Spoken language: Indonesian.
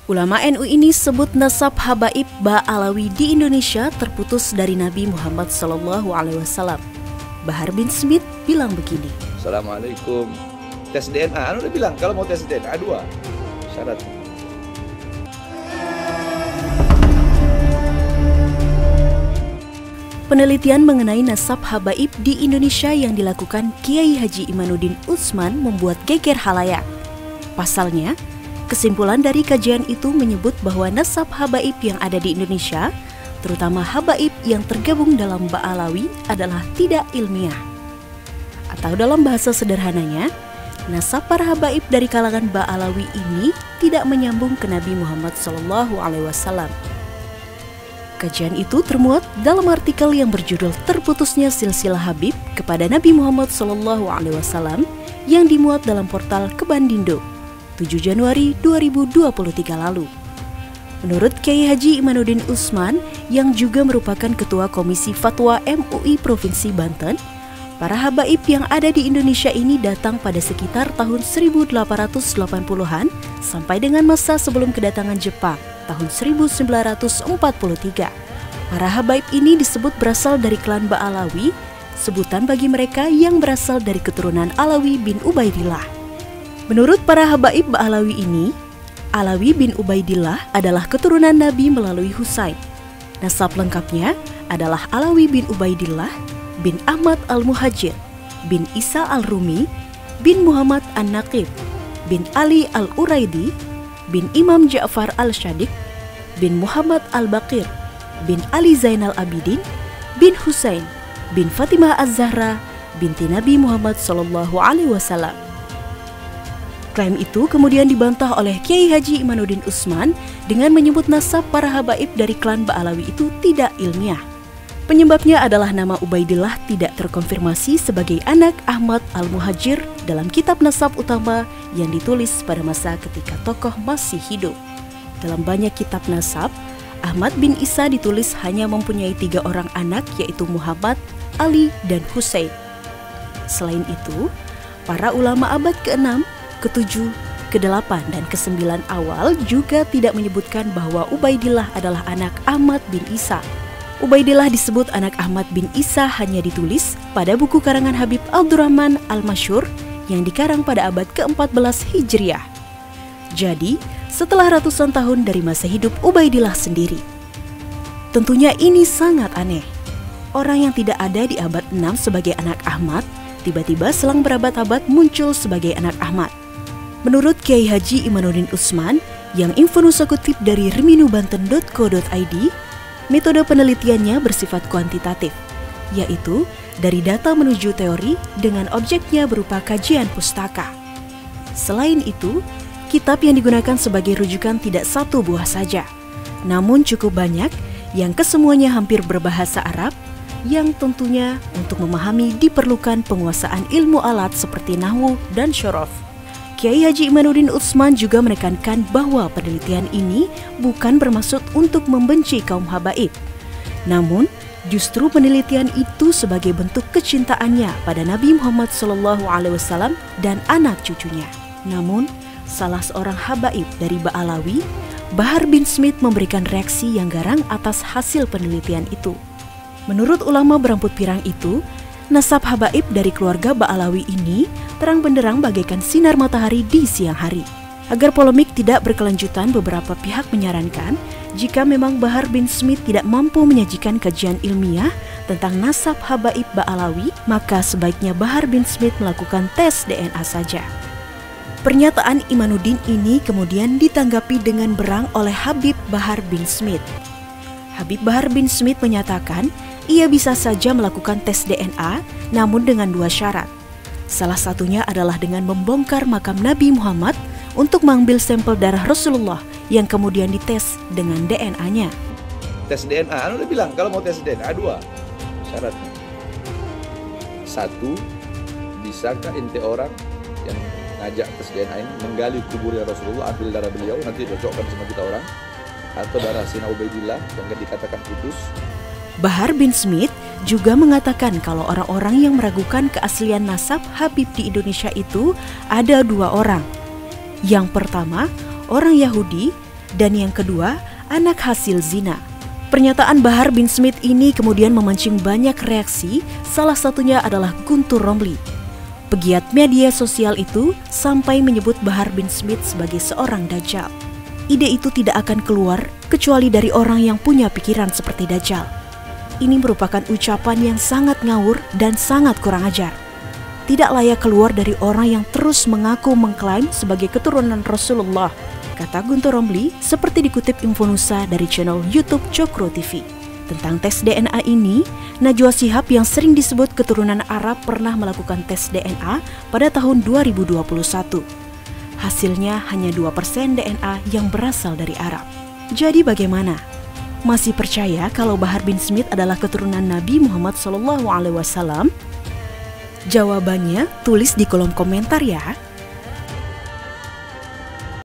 Ulama NU ini sebut nasab habaib Ba'alawi di Indonesia terputus dari Nabi Muhammad SAW. Bahar bin Smith bilang begini. Assalamualaikum. Tes DNA, udah bilang kalau mau tes DNA 2 syarat. Penelitian mengenai nasab habaib di Indonesia yang dilakukan Kiai Haji Imanuddin Utsman membuat geger halayak. Pasalnya, kesimpulan dari kajian itu menyebut bahwa nasab habaib yang ada di Indonesia, terutama habaib yang tergabung dalam Ba'alawi, adalah tidak ilmiah. Atau dalam bahasa sederhananya, nasab para habaib dari kalangan Ba'alawi ini tidak menyambung ke Nabi Muhammad SAW. Kajian itu termuat dalam artikel yang berjudul Terputusnya Silsilah Habib kepada Nabi Muhammad SAW yang dimuat dalam portal Kebandindo 7 Januari 2023 lalu. Menurut Kiai Haji Imanuddin Utsman yang juga merupakan Ketua Komisi Fatwa MUI Provinsi Banten, para habaib yang ada di Indonesia ini datang pada sekitar tahun 1880-an sampai dengan masa sebelum kedatangan Jepang tahun 1943. Para habaib ini disebut berasal dari klan Ba'alawi, sebutan bagi mereka yang berasal dari keturunan Alawi bin Ubaidillah. Menurut para habaib Ba'alawi ini, Alawi bin Ubaidillah adalah keturunan Nabi melalui Husain. Nasab lengkapnya adalah Alawi bin Ubaidillah bin Ahmad al-Muhajir, bin Isa al-Rumi, bin Muhammad an-Naqib, bin Ali al-Uraidi, bin Imam Ja'far al-Shadiq, bin Muhammad al-Baqir, bin Ali Zainal Abidin, bin Husain, bin Fatimah az-Zahra, binti Nabi Muhammad SAW. Klaim itu kemudian dibantah oleh Kiai Haji Imanuddin Utsman dengan menyebut nasab para habaib dari klan Ba'alawi itu tidak ilmiah. Penyebabnya adalah nama Ubaidillah tidak terkonfirmasi sebagai anak Ahmad al-Muhajir dalam kitab nasab utama yang ditulis pada masa ketika tokoh masih hidup. Dalam banyak kitab nasab, Ahmad bin Isa ditulis hanya mempunyai 3 orang anak, yaitu Muhammad, Ali, dan Husain. Selain itu, para ulama abad ke-6, ke-7, ke-8, dan ke-9 awal juga tidak menyebutkan bahwa Ubaidillah adalah anak Ahmad bin Isa. Ubaidillah disebut anak Ahmad bin Isa hanya ditulis pada buku karangan Habib Abdurrahman al-Masyhur yang dikarang pada abad ke-14 Hijriah. Jadi, setelah ratusan tahun dari masa hidup Ubaidillah sendiri. Tentunya ini sangat aneh. Orang yang tidak ada di abad 6 sebagai anak Ahmad, tiba-tiba selang berabad-abad muncul sebagai anak Ahmad. Menurut Kiai Haji Imanuddin Utsman, yang Infonusa kutip dari reminubanten.co.id, metode penelitiannya bersifat kuantitatif, yaitu dari data menuju teori dengan objeknya berupa kajian pustaka. Selain itu, kitab yang digunakan sebagai rujukan tidak satu buah saja, namun cukup banyak yang kesemuanya hampir berbahasa Arab, yang tentunya untuk memahami diperlukan penguasaan ilmu alat seperti nahwu dan syaraf. Kiai Haji Imanuddin Utsman juga menekankan bahwa penelitian ini bukan bermaksud untuk membenci kaum habaib. Namun, justru penelitian itu sebagai bentuk kecintaannya pada Nabi Muhammad SAW dan anak cucunya. Namun, salah seorang habaib dari Ba'alawi, Bahar bin Smith, memberikan reaksi yang garang atas hasil penelitian itu. Menurut ulama berambut pirang itu, nasab habaib dari keluarga Ba'alawi ini terang benderang bagaikan sinar matahari di siang hari. Agar polemik tidak berkelanjutan, beberapa pihak menyarankan jika memang Bahar bin Smith tidak mampu menyajikan kajian ilmiah tentang nasab habaib Ba'alawi, maka sebaiknya Bahar bin Smith melakukan tes DNA saja. Pernyataan Imanuddin ini kemudian ditanggapi dengan berang oleh Habib Bahar bin Smith. Habib Bahar bin Smith menyatakan ia bisa saja melakukan tes DNA, namun dengan 2 syarat. Salah satunya adalah dengan membongkar makam Nabi Muhammad untuk mengambil sampel darah Rasulullah yang kemudian dites dengan DNA-nya. Tes DNA, udah bilang kalau mau tes DNA 2 syaratnya. 1, bisakah ente orang yang ngajak tes DNA ini menggali kuburnya Rasulullah, ambil darah beliau, nanti cocokkan sama kita orang, atau darah Sina Ubaidillah yang dikatakan putus. Bahar bin Smith juga mengatakan kalau orang-orang yang meragukan keaslian nasab Habib di Indonesia itu ada 2 orang. Yang pertama, orang Yahudi dan yang kedua, anak hasil zina. Pernyataan Bahar bin Smith ini kemudian memancing banyak reaksi, salah satunya adalah Guntur Romli. Pegiat media sosial itu sampai menyebut Bahar bin Smith sebagai seorang dajjal. Ide itu tidak akan keluar kecuali dari orang yang punya pikiran seperti dajjal. Ini merupakan ucapan yang sangat ngawur dan sangat kurang ajar. Tidak layak keluar dari orang yang terus mengaku mengklaim sebagai keturunan Rasulullah, kata Guntur Romli seperti dikutip Infonusa dari channel YouTube Cokro TV. Tentang tes DNA ini, Najwa Shihab yang sering disebut keturunan Arab pernah melakukan tes DNA pada tahun 2021. Hasilnya hanya 2% DNA yang berasal dari Arab. Jadi bagaimana? Masih percaya kalau Bahar bin Smith adalah keturunan Nabi Muhammad SAW? Jawabannya tulis di kolom komentar ya.